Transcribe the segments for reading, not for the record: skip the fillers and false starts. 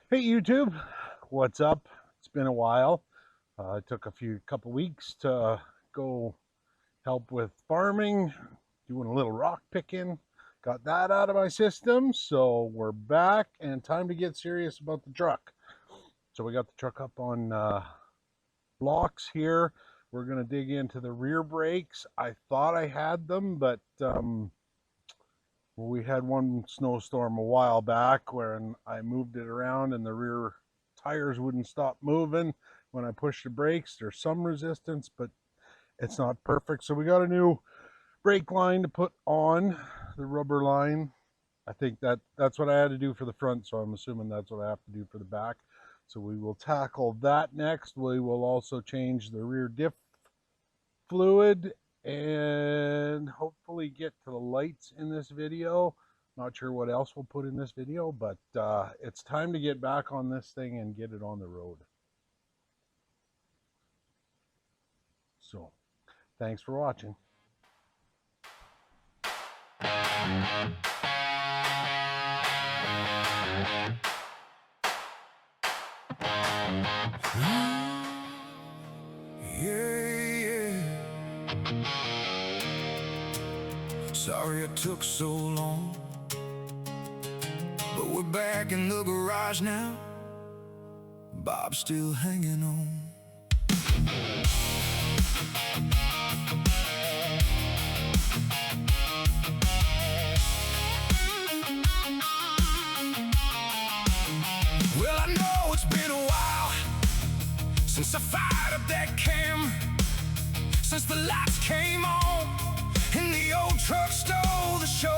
Hey YouTube, what's up? It's been a while. I took a couple weeks to go help with farming, doing a little rock picking. Got that out of my system, so we're back and time to get serious about the truck. So we got the truck up on blocks here. We're gonna dig into the rear brakes. I thought I had them, but we had one snowstorm a while back where I moved it around and the rear tires wouldn't stop moving when I pushed the brakes. There's some resistance, but it's not perfect. So we got a new brake line to put on, the rubber line. I think that's what I had to do for the front, so I'm assuming that's what I have to do for the back. So we will tackle that next. We will also change the rear diff fluid and hopefully get to the lights in this video. Not sure what else we'll put in this video, but it's time to get back on this thing and get it on the road. So thanks for watching. Sorry it took so long, but we're back in the garage now. Bob's still hanging on. Well, I know it's been a while since I fired up that camera, since the lights came on and the old truck stole the show.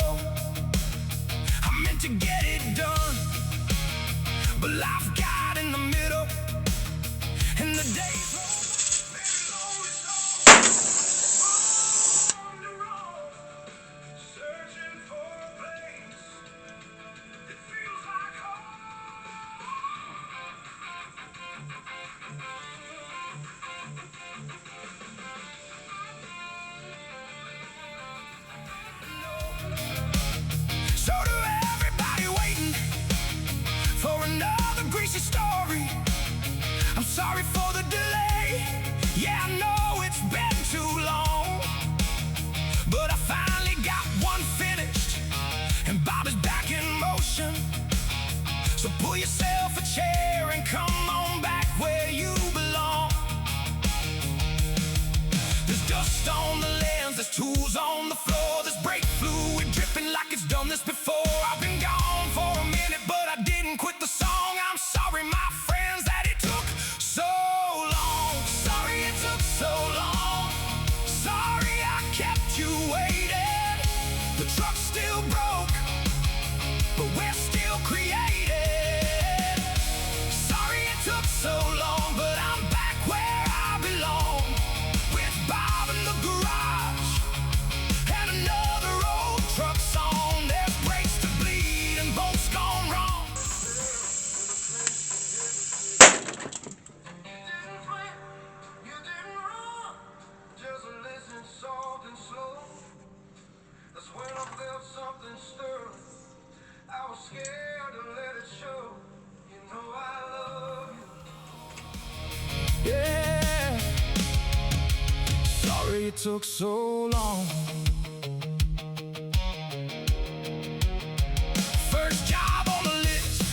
I meant to get it done, but life got in the middle, and the days on the road, searching for a place that feels like home. So to everybody waiting for another greasy story, I'm sorry for the delay. Yeah, I know it's been too long, but I finally got one finished, and Bob is back in motion. So pull yourself a chair and come on back where you belong. There's dust on the lens, there's tools on the floor, there's brake fluid dripping like it's done this before. I've been gone for a minute, but I didn't quit the song. I'm sorry, my friends, that it took so long. Sorry it took so long. Sorry I kept you waiting. The truck's still broke, but we're still creating. Sorry it took so long, but I'm back where I belong, with Bob in the garage and another old truck song. There's brakes to bleed and bolts gone wrong. You didn't run, just listen soft and slow. That's when I felt something stir. I was scared to let it show. You know I love you. Yeah. Sorry it took so long. First job on the list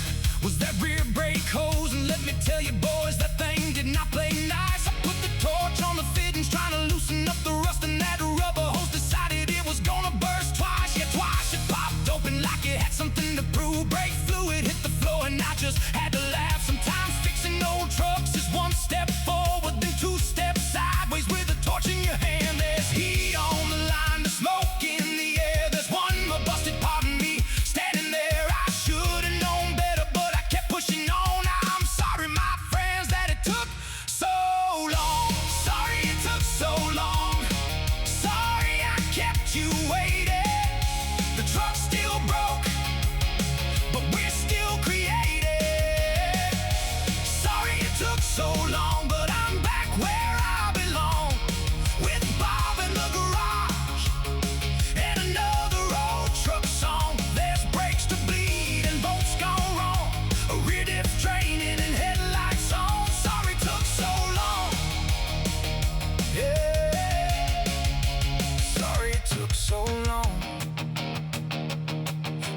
was that rear brake hose, and let me tell you boys, that thing did not play nice. I put the torch on the fittings, trying to loosen up the rust, and that rubber hose decided it was gonna burst twice. Yeah, twice it popped open like it had something to prove. Brake fluid hit the floor and I just had to laugh. Sometimes fixing old trucks is one step forward, then two steps sideways with a torch in your hand. There's heat on the line, the smoke in the air. There's one more busted part of me standing there. I should have known better, but I kept pushing on. I'm sorry, my friends, that it took so long. Sorry it took so long. Sorry I kept you waiting. The truck's still broke, but we're still creating.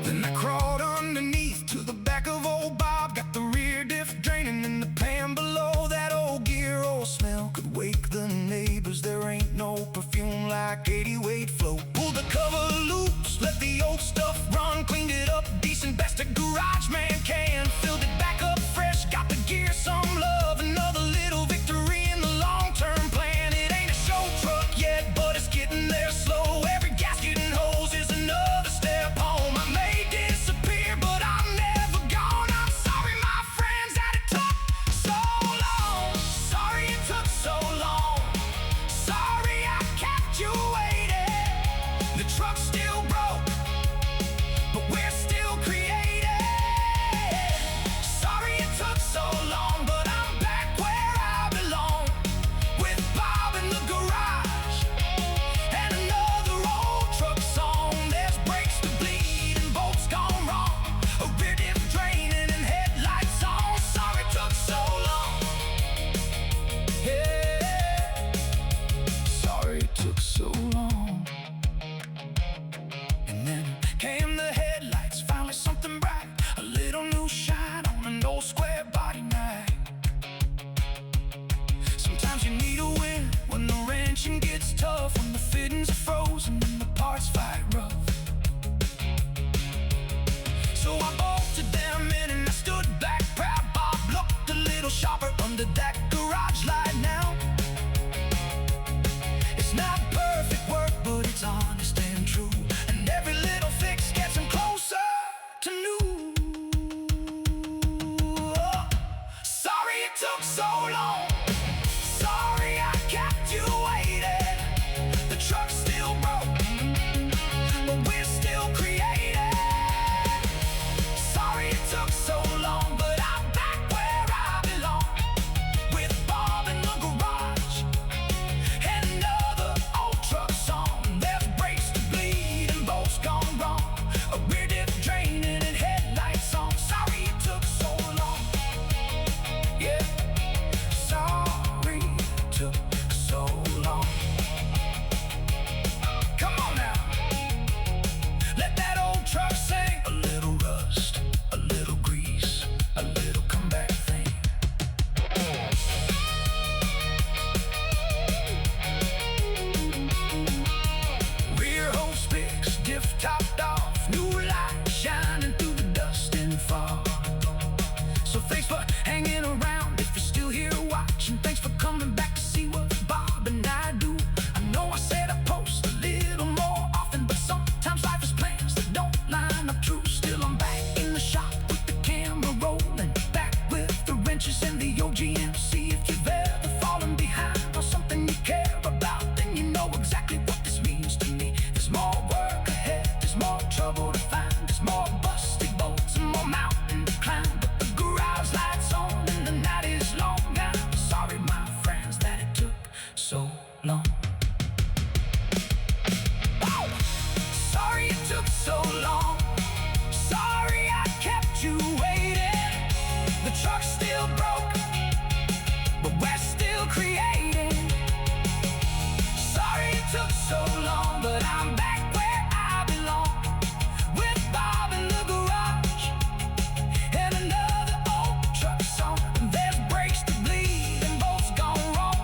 Then I crawled underneath to the back of old Bob, got the rear diff draining in the pan below. That old gear oil smell could wake the neighbors. There ain't no perfume like 80-weight flow. Pulled the cover loose, let the old stuff run, cleaned it up decent, best a garage man can. Filled it back up fresh, got the gear some love. Another little victory in the long-term plan. It ain't a show truck yet, but it's getting there slow. Every gasket and hose is another step home. I may disappear, but I'm never gone. I'm sorry, my friends, that it took so long. Sorry it took so long. Sorry I kept you waiting. The truck's still broke, but we're still creating. Sorry it took so long, but I'm back where I belong, with Bob in the garage and another old truck song. There's brakes to bleed and bolts gone wrong, a rear diff draining and headlights on. Sorry it took so long. Yeah. Sorry it took so long. And then came the headlights, finally something bright, a little new shine on an old square body night. Sometimes you need a win when the wrenching gets tough, when the fittings are frozen and the parts fight rough. So I bolted them in and I stood back proud. Bob looked a little sharper under that garage light now. It's not perfect work, but it's honest and true, and every little fix gets him closer to new. Oh, sorry it took so long. Sorry I kept you waiting. The truck's still broke, but we're still creating. Sorry it took so long, but I'm back where I belong, with Bob in the garage and another old truck song. There's brakes to bleed and bolts gone wrong, a rear diff draining and headlights on. Sorry it took so long. Yeah. Sorry it took so long. Come on now. Let that old truck sing. A little rust, a little grease, a little comeback thing. Rear hose fixed, diff topped off, new light shining through the dust and fog. So thanks for hanging around if you're still here watching. Thanks for coming back to see what Bob and I do. I know I said I post a little more often, but sometimes life is plans that don't line up true. Still I'm back in the shop with the camera rolling, back with the wrenches and the old GMC. If you've ever fallen behind on something you care about, then you know exactly what this means to me. There's more work ahead, there's more trouble to find, there's more busted bolts and more mountain to climb. But the garage lights on and the night is long. I'm sorry, my friends, that it took so long. Oh! Sorry it took so long. Sorry I kept you waiting. The truck's still broke, but we're still creating. Sorry it took so long, but I'm back where I belong, with Bob in the garage and another old truck song. There's brakes to bleed and bolts gone wrong,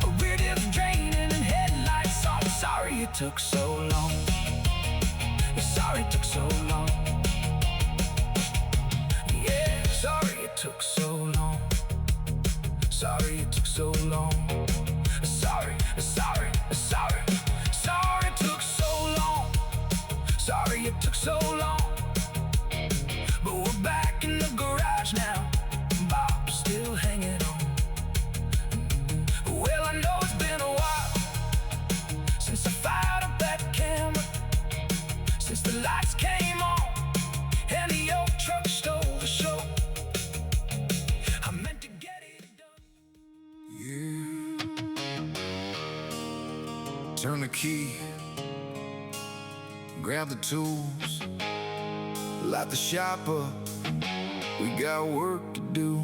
a rear diff draining and headlights on. Sorry it took so long. Sorry it took so long. Yeah, sorry it took so long. Sorry it took so long. Sorry, sorry, sorry. Sorry it took so long. Sorry it took so long. But we're back in the garage now. Bob's still hanging on. Well, I know it's been a while since I fired up that camera, since the lights came on and the old truck stole the show. I meant to get it done. Yeah. Turn the key, grab the tools, light the shop up. We got work to do.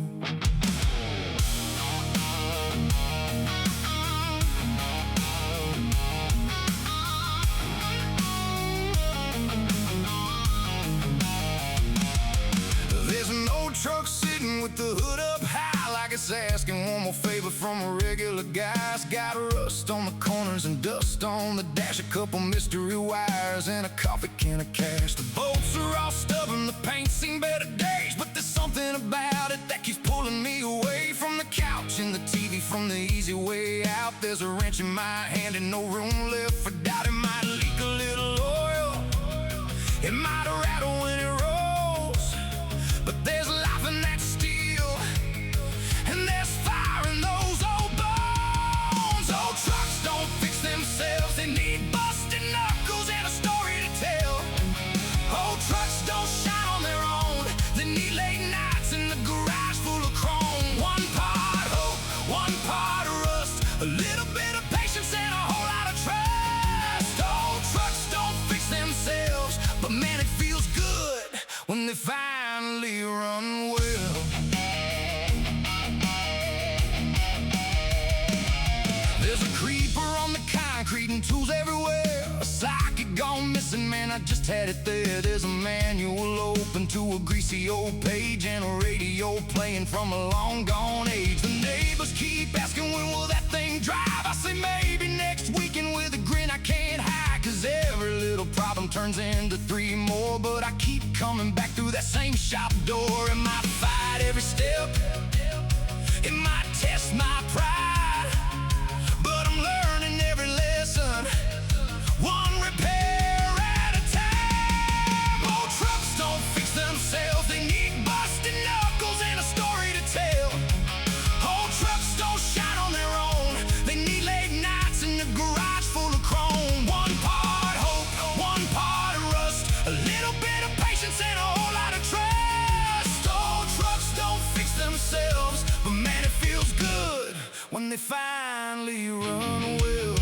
gas got rust on the corners and dust on the dash, a couple mystery wires and a coffee can of cash. The bolts are all stubborn, the paint's seen better days, but there's something about it that keeps pulling me away from the couch and the TV, from the easy way out. There's a wrench in my hand and no room left for doubt. It might leak a little oil, it might rattle when it rolls, but there's life in that steel, and there's fire in those old bones. Old trucks don't fix themselves, they need busted knuckles and a story to tell. Old trucks don't shine on their own, they need late nights in the garage full of chrome. One part hope, one part rust, a little bit of patience and a whole lot of trust. Old trucks don't fix themselves, but man, it feels good when they finally run well. There's a creeper on the concrete and tools everywhere, a socket gone missing, man, I just had it there. There's a manual open to a greasy old page and a radio playing from a long gone age. The neighbors keep asking, when will that thing drive? I say maybe next weekend with a grin I can't hide, cause every little problem turns into three more. But I keep coming back through that same shop door. It might fight every step, it might test my pride, but I'm learning every lesson, one repair at a time. Old trucks don't fix themselves, they need busted knuckles and a story to tell. Old trucks don't shine on their own, they need late nights in the garage full of chrome. One part hope, one part rust, a little bit of patience and a whole lot of trust. Old trucks don't fix themselves, but man, it feels good when they finally run well.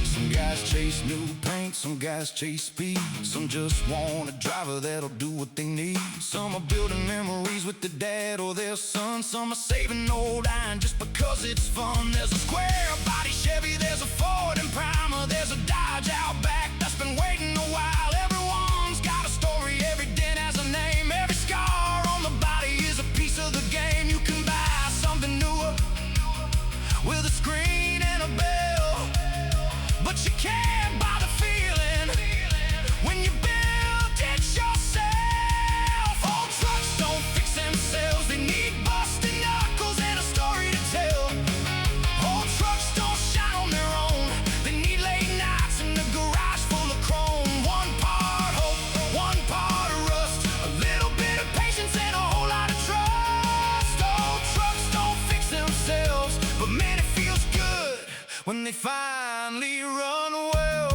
Some guys chase new paint, some guys chase speed, some just want a driver that'll do what they need. Some are building memories with their dad or their son, some are saving old iron just because it's fun. There's a square body Chevy, there's a Ford and Primer, there's a Dodge Outback that's been waiting a while. Everyone's got a story, every dent has a name, every scar on the body is a piece of the game. You can buy something newer with a screen and a bell, but you can't buy the feeling when you build it yourself. Old trucks don't fix themselves, they need busted knuckles and a story to tell. Old trucks don't shine on their own, they need late nights in the garage full of chrome. One part hope, one part rust, a little bit of patience and a whole lot of trust. Old trucks don't fix themselves, but man, it feels good when they finally run well.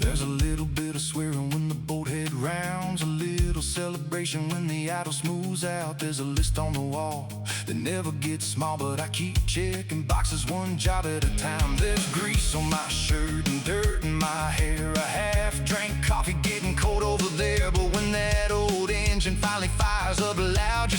There's a little bit of swearing when the boat head rounds, a little celebration when the idle smooths out. There's a list on the wall that never gets small, but I keep checking boxes one job at a time. There's grease on my shirt and dirt in my hair, a half-drank coffee getting cold over there. But when that old engine finally fires up loud, you